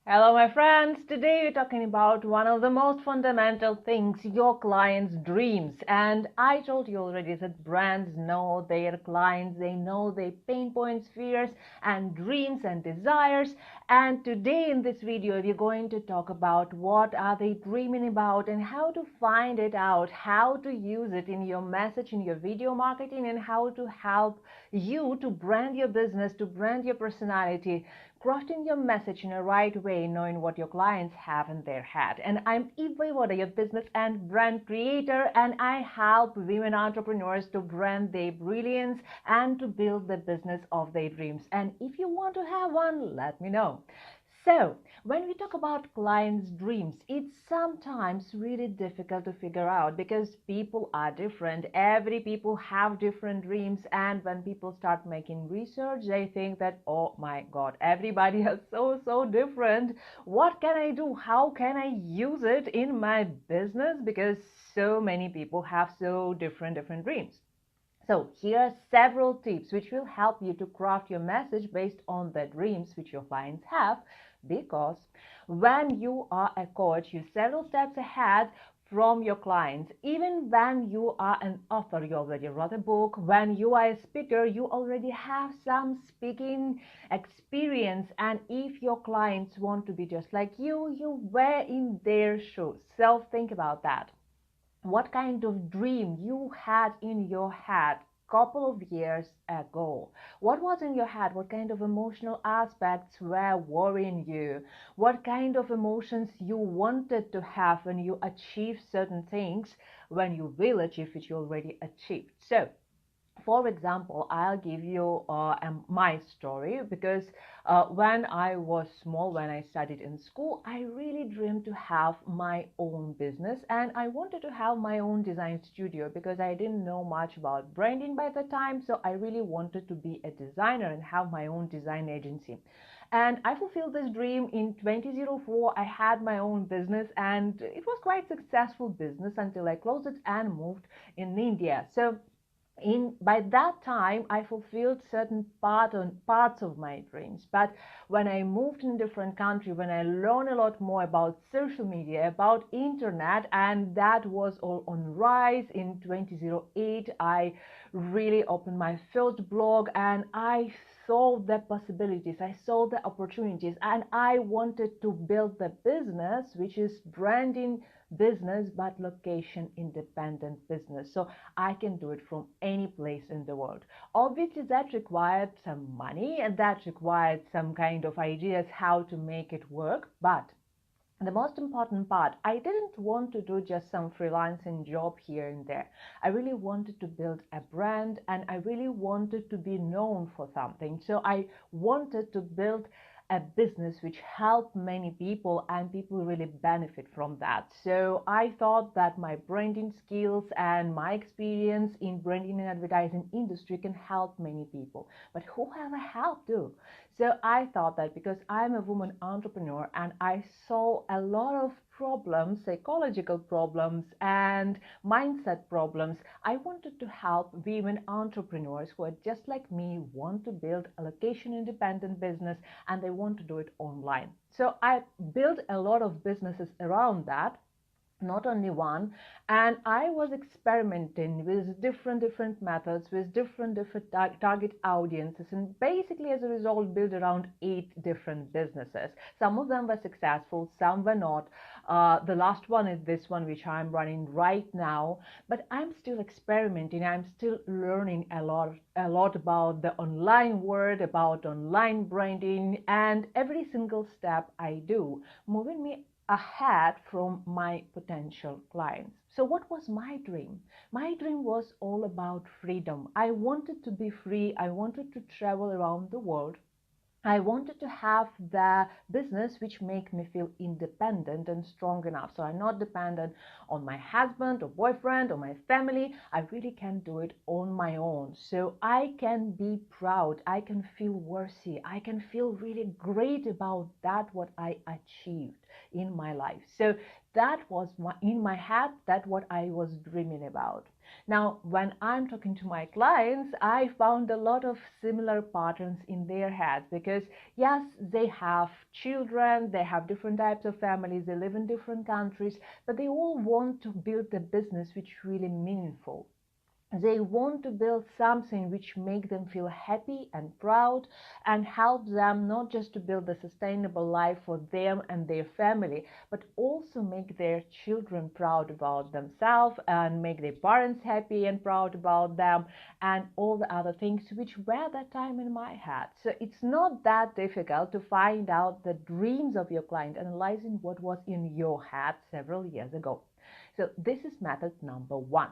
Hello, my friends. Today we're talking about one of the most fundamental things, your clients' dreams. And I told you already that brands know their clients, they know their pain points, fears, and dreams and desires. And today in this video, we're going to talk about what are they dreaming about and how to find it out, how to use it in your message, in your video marketing, and how to help you to brand your business, to brand your personality, crafting your message in a right way, knowing what your clients have in their head. And I'm Voyevoda, your business and brand creator, and I help women entrepreneurs to brand their brilliance and to build the business of their dreams. And if you want to have one, let me know. So, when we talk about clients' dreams, it's sometimes really difficult to figure out because people are different. Every people have different dreams, and when people start making research, they think that, oh my God, everybody is so different. What can I do? How can I use it in my business? Because so many people have so different dreams. So here are several tips which will help you to craft your message based on the dreams which your clients have, because when you are a coach, you're several steps ahead from your clients. Even when you are an author, you already wrote a book. When you are a speaker, you already have some speaking experience. And if your clients want to be just like you were in their shoes. So think about that. What kind of dream you had in your head couple of years ago? What was in your head? What kind of emotional aspects were worrying you? What kind of emotions you wanted to have when you achieve certain things, when you will achieve it you already achieved? So for example, I'll give you my story, because when I was small, when I studied in school, I really dreamed to have my own business, and I wanted to have my own design studio because I didn't know much about branding by the time. So I really wanted to be a designer and have my own design agency. And I fulfilled this dream in 2004. I had my own business, and it was quite successful business until I closed it and moved in India. So by that time I fulfilled certain parts of my dreams. But when I moved in a different country, when I learned a lot more about social media, about internet, and that was all on rise in 2008, I really opened my first blog, and I saw the possibilities, I saw the opportunities, and I wanted to build the business which is branding business but location independent business, so I can do it from any place in the world. Obviously that required some money, and that required some kind of ideas how to make it work. But the most important part, I didn't want to do just some freelancing job here and there. I really wanted to build a brand, and I really wanted to be known for something. So I wanted to build a business which helped many people, and people really benefit from that. So I thought that my branding skills and my experience in branding and advertising industry can help many people. But who have I helped to? So I thought that because I'm a woman entrepreneur and I saw a lot of problems, psychological problems and mindset problems, I wanted to help women entrepreneurs who are just like me, want to build a location independent business, and they want to do it online. So I built a lot of businesses around that, not only one. And I was experimenting with different methods, with different target audiences, and basically as a result built around 8 different businesses. Some of them were successful, some were not. The last one is this one which I'm running right now, but I'm still experimenting. I'm still learning a lot about the online world, about online branding, and every single step I do moving me ahead from my potential clients. So what was my dream? My dream was all about freedom. I wanted to be free. I wanted to travel around the world. I wanted to have the business which make me feel independent and strong enough. So I'm not dependent on my husband or boyfriend or my family. I really can do it on my own. So I can be proud. I can feel worthy. I can feel really great about that, what I achieved in my life. So that was in my head, that what I was dreaming about. Now, when I'm talking to my clients, I found a lot of similar patterns in their heads because, yes, they have children, they have different types of families, they live in different countries, but they all want to build a business which is really meaningful. They want to build something which make them feel happy and proud and help them not just to build a sustainable life for them and their family, but also make their children proud about themselves and make their parents happy and proud about them and all the other things which were that time in my head. So it's not that difficult to find out the dreams of your client, analyzing what was in your head several years ago. So this is method number one.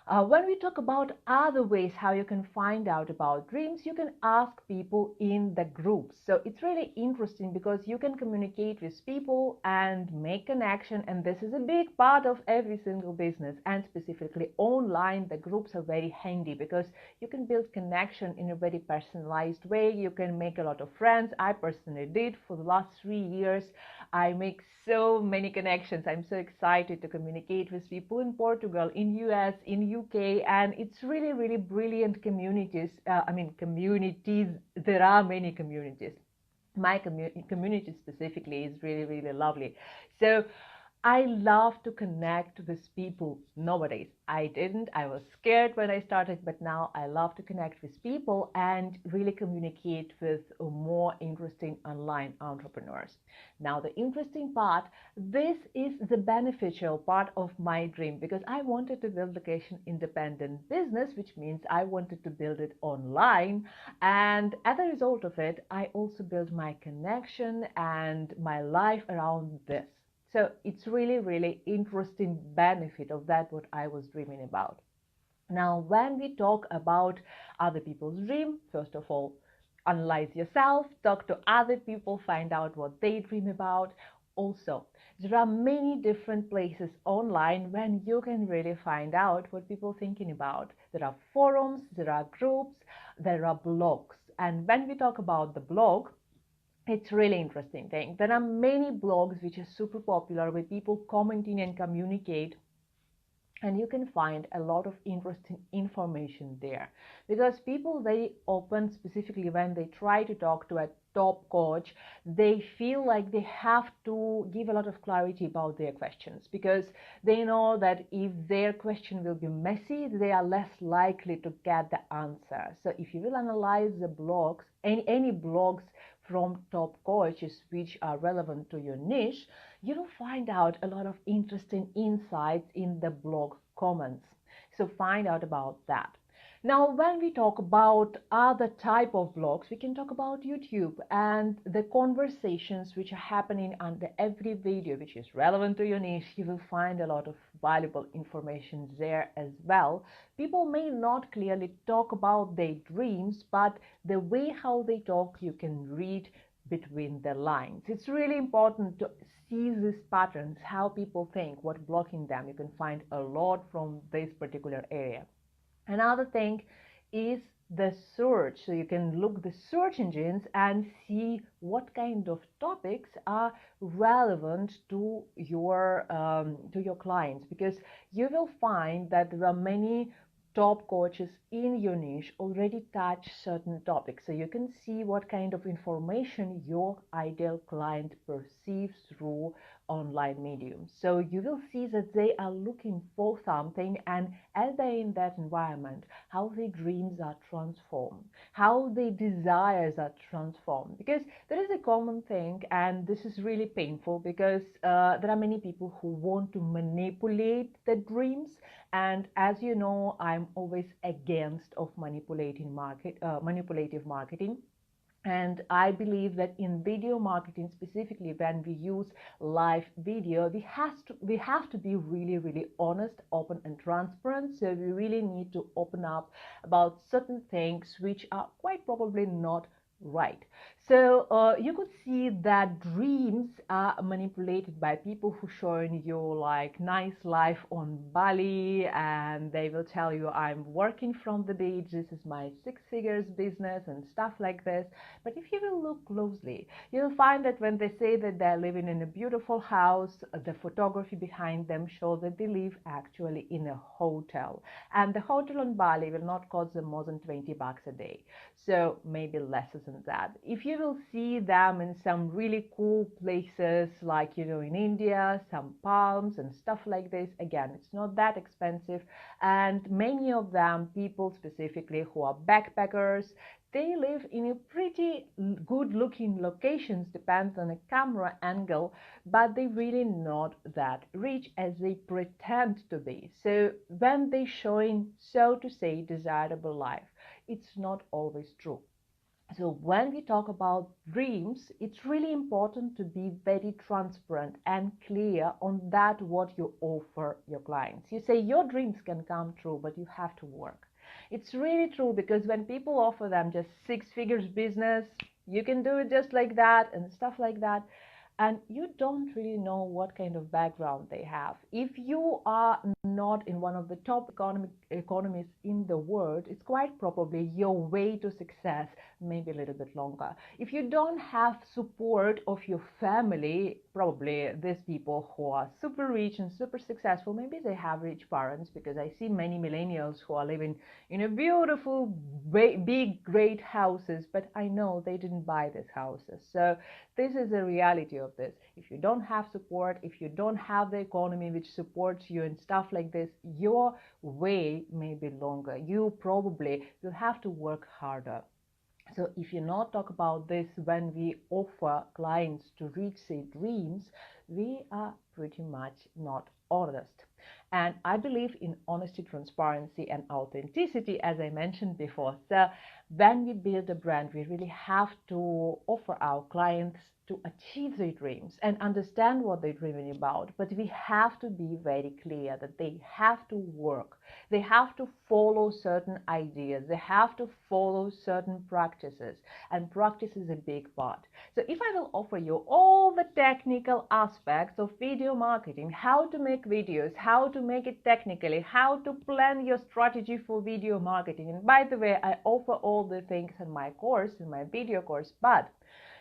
When we talk about other ways how you can find out about dreams, you can ask people in the groups. So it's really interesting because you can communicate with people and make connection. And this is a big part of every single business, and specifically online, the groups are very handy because you can build connection in a very personalized way. You can make a lot of friends. I personally did for the last 3 years. I make so many connections. I'm so excited to communicate with people in Portugal, in US, in UK, and it's really, really brilliant communities. Communities. There are many communities. My community specifically is really, really lovely. So I love to connect with people nowadays. I didn't. I was scared when I started, but now I love to connect with people and really communicate with more interesting online entrepreneurs. Now, the interesting part, this is the beneficial part of my dream because I wanted to build location independent business, which means I wanted to build it online. And as a result of it, I also built my connection and my life around this. So it's really, really interesting benefit of that, what I was dreaming about. Now, when we talk about other people's dream, first of all, analyze yourself, talk to other people, find out what they dream about. Also, there are many different places online when you can really find out what people are thinking about. There are forums, there are groups, there are blogs. And when we talk about the blog, it's really interesting thing. There are many blogs which are super popular with people commenting and communicate, and you can find a lot of interesting information there because people very open, specifically when they try to talk to a top coach, they feel like they have to give a lot of clarity about their questions because they know that if their question will be messy, they are less likely to get the answer. So if you will analyze the blogs, any blogs from top coaches which are relevant to your niche, you will find out a lot of interesting insights in the blog comments. So find out about that. Now, when we talk about other type of blogs, we can talk about YouTube and the conversations which are happening under every video which is relevant to your niche. You will find a lot of valuable information there as well. People may not clearly talk about their dreams, but the way how they talk, you can read between the lines. It's really important to see these patterns, how people think, what's blocking them. You can find a lot from this particular area. Another thing is the search. So you can look the search engines and see what kind of topics are relevant to your clients, because you will find that there are many top coaches in your niche already touch certain topics. So you can see what kind of information your ideal client perceives through online mediums. So you will see that they are looking for something, and as they're in that environment, how their dreams are transformed, how their desires are transformed. Because there is a common thing, and this is really painful because there are many people who want to manipulate the dreams. And as you know, I'm always against of manipulative marketing. And I believe that in video marketing, specifically when we use live video, we have to be really, really honest, open and transparent. So we really need to open up about certain things which are quite probably not right. So you could see that dreams are manipulated by people who showing you like nice life on Bali, and they will tell you I'm working from the beach, this is my six figures business and stuff like this. But if you will look closely, you'll find that when they say that they're living in a beautiful house, the photography behind them shows that they live actually in a hotel. And the hotel on Bali will not cost them more than $20 a day. So maybe less than that. If you will see them in some really cool places like, in India, some palms and stuff like this, again, it's not that expensive. And many of them, people specifically who are backpackers, they live in a pretty good looking locations, depends on a camera angle, but they really not that rich as they pretend to be. So when they showing, so to say, desirable life, it's not always true. So when we talk about dreams, it's really important to be very transparent and clear on that what you offer your clients. You say your dreams can come true, but you have to work. It's really true, because when people offer them just six figures business, you can do it just like that and stuff like that, and you don't really know what kind of background they have. If you are not in one of the top economies in the world, it's quite probably your way to success maybe a little bit longer. If you don't have support of your family, probably these people who are super rich and super successful, maybe they have rich parents, because I see many millennials who are living in a beautiful, big, great houses, but I know they didn't buy these houses. So this is the reality of this. If you don't have support, if you don't have the economy which supports you and stuff like this, your way may be longer. You probably will have to work harder. So if you not talk about this when we offer clients to reach their dreams, we are pretty much not honest. And I believe in honesty, transparency, and authenticity, as I mentioned before. So when we build a brand, we really have to offer our clients to achieve their dreams and understand what they're dreaming about. But we have to be very clear that they have to work. They have to follow certain ideas. They have to follow certain practices. And practice is a big part. So if I will offer you all the technical aspects of video marketing, how to make videos, how to make it technically, how to plan your strategy for video marketing. And by the way, I offer all the things in my course, in my video course, but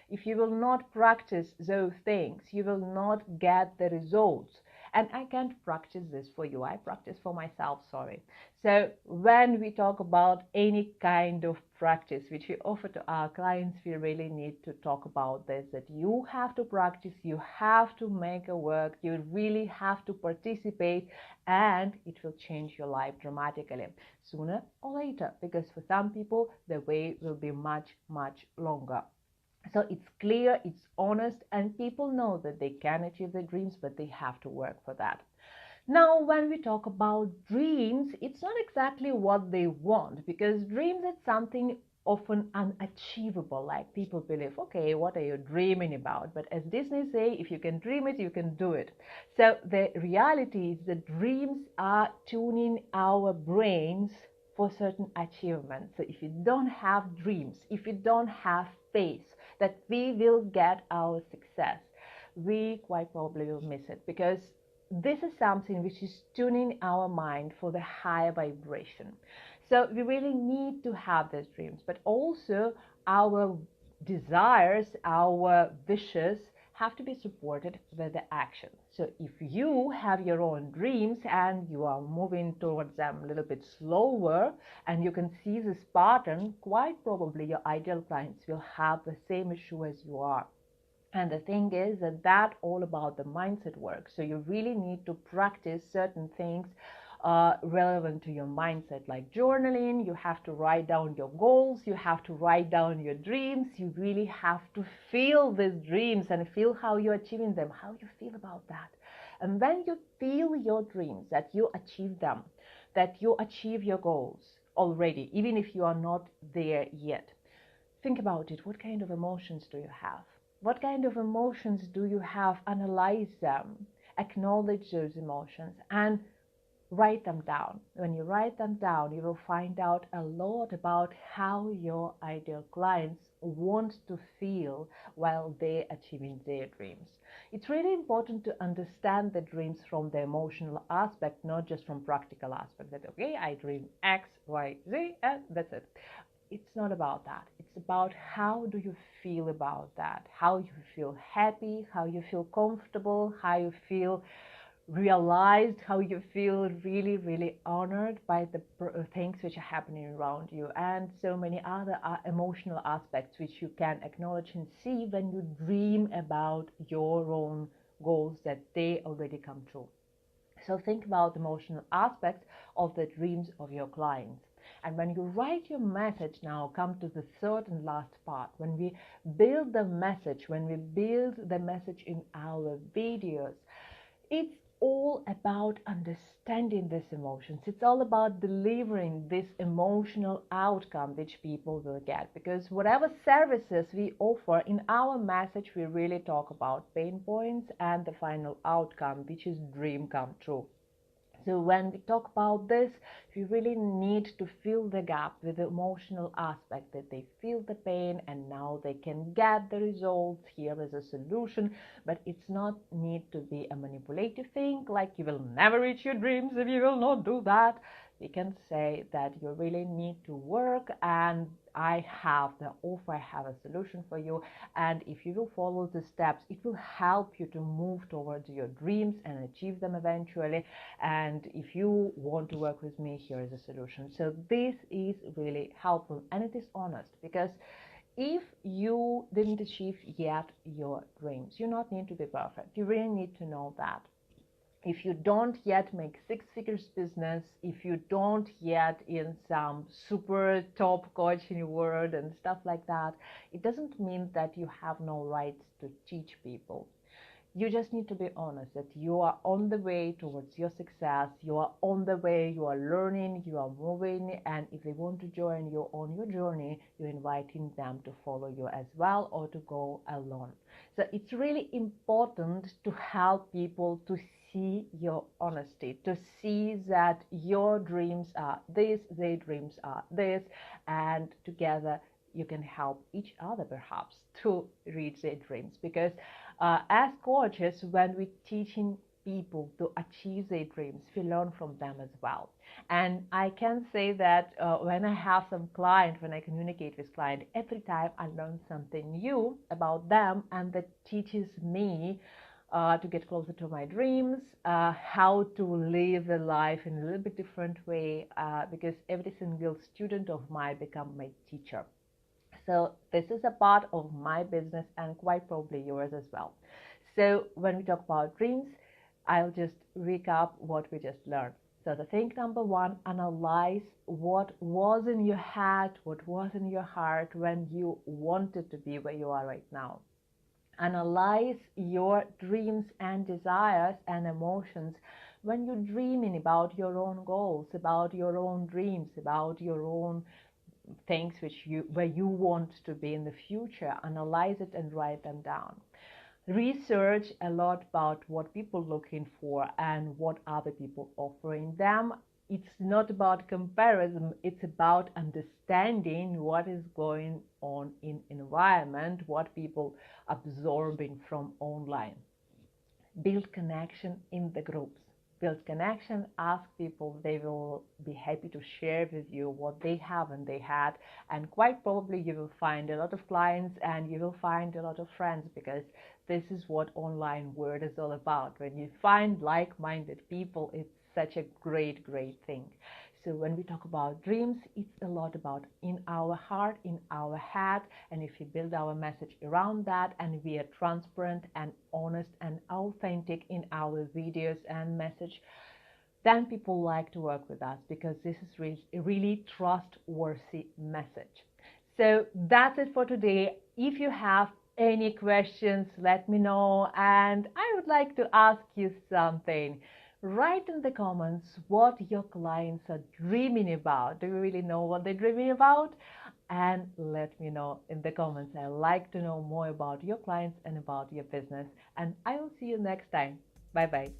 if you will not practice those things, you will not get the results. And I can't practice this for you. I practice for myself, sorry. So when we talk about any kind of practice which we offer to our clients, we really need to talk about this, that you have to practice, you have to make it work, you really have to participate, and it will change your life dramatically sooner or later, because for some people the way will be much, much longer. So it's clear, it's honest, and people know that they can achieve their dreams, but they have to work for that. Now, when we talk about dreams, it's not exactly what they want, because dreams is something often unachievable. Like people believe, okay, what are you dreaming about? But as Disney say, if you can dream it, you can do it. So the reality is that dreams are tuning our brains for certain achievements. So if you don't have dreams, if you don't have faith that we will get our success, we quite probably will miss it, because this is something which is tuning our mind for the higher vibration. So we really need to have these dreams, but also our desires, our wishes have to be supported with the action. So if you have your own dreams and you are moving towards them a little bit slower, and you can see this pattern, quite probably your ideal clients will have the same issue as you are. And the thing is that that's all about the mindset work. So you really need to practice certain things relevant to your mindset, like journaling. You have to write down your goals. You have to write down your dreams. You really have to feel these dreams and feel how you're achieving them, how you feel about that. And when you feel your dreams, that you achieve them, that you achieve your goals already, even if you are not there yet, think about it. What kind of emotions do you have? What kind of emotions do you have? Analyze them, acknowledge those emotions, and write them down. When you write them down, you will find out a lot about how your ideal clients want to feel while they're achieving their dreams. It's really important to understand the dreams from the emotional aspect, not just from practical aspect. That, okay, I dream X, Y, Z, and that's it. It's not about that. It's about how do you feel about that, how you feel happy, how you feel comfortable, how you feel realized, how you feel really, really honored by the things which are happening around you, and so many other emotional aspects which you can acknowledge and see when you dream about your own goals that they already come true. So think about emotional aspects of the dreams of your clients. And when you write your message, now come to the third and last part. When we build the message, when we build the message in our videos, it's all about understanding these emotions. It's all about delivering this emotional outcome which people will get. Because whatever services we offer in our message, we really talk about pain points and the final outcome, which is dream come true. So when we talk about this, we really need to fill the gap with the emotional aspect, that they feel the pain and now they can get the results. Here is a solution, but it's not need to be a manipulative thing, like you will never reach your dreams if you will not do that. We can say that you really need to work, and I have the offer, I have a solution for you, and if you will follow the steps, it will help you to move towards your dreams and achieve them eventually. And if you want to work with me, here is a solution. So this is really helpful, and it is honest, because if you didn't achieve yet your dreams, you not need to be perfect. You really need to know that. If you don't yet make six figures business, if you don't yet in some super top coaching world and stuff like that, it doesn't mean that you have no rights to teach people. You just need to be honest that you are on the way towards your success, you are on the way, you are learning, you are moving, and if they want to join you on your journey, you're inviting them to follow you as well or to go alone. So it's really important to help people to see your honesty, to see that your dreams are this, their dreams are this, and together you can help each other perhaps to reach their dreams. Because as coaches, when we're teaching people to achieve their dreams, we learn from them as well. And I can say that when I have some client, when I communicate with client, every time I learn something new about them, and that teaches me to get closer to my dreams, how to live a life in a little bit different way, because every single student of mine become my teacher. So this is a part of my business and quite probably yours as well. So when we talk about dreams, I'll just recap what we just learned. So the thing number one, analyze what was in your head, what was in your heart when you wanted to be where you are right now. Analyze your dreams and desires and emotions when you're dreaming about your own goals, about your own dreams, about your own things where you want to be in the future. Analyze it and write them down. Research a lot about what people are looking for and what other people offering them. It's not about comparison, it's about understanding what is going on in environment, what people absorbing from online. Build connection in the groups. Build connection, ask people, they will be happy to share with you what they have and they had, and quite probably you will find a lot of clients and you will find a lot of friends, because this is what online world is all about. When you find like-minded people, it's such a great thing. So when we talk about dreams, it's a lot about in our heart, in our head, and if we build our message around that and we are transparent and honest and authentic in our videos and message, then people like to work with us, because this is really trustworthy message. So that's it for today. If you have any questions, let me know, and I would like to ask you something. Write in the comments what your clients are dreaming about. Do you really know what they're dreaming about? And let me know in the comments. I like to know more about your clients and about your business. And I will see you next time. Bye bye.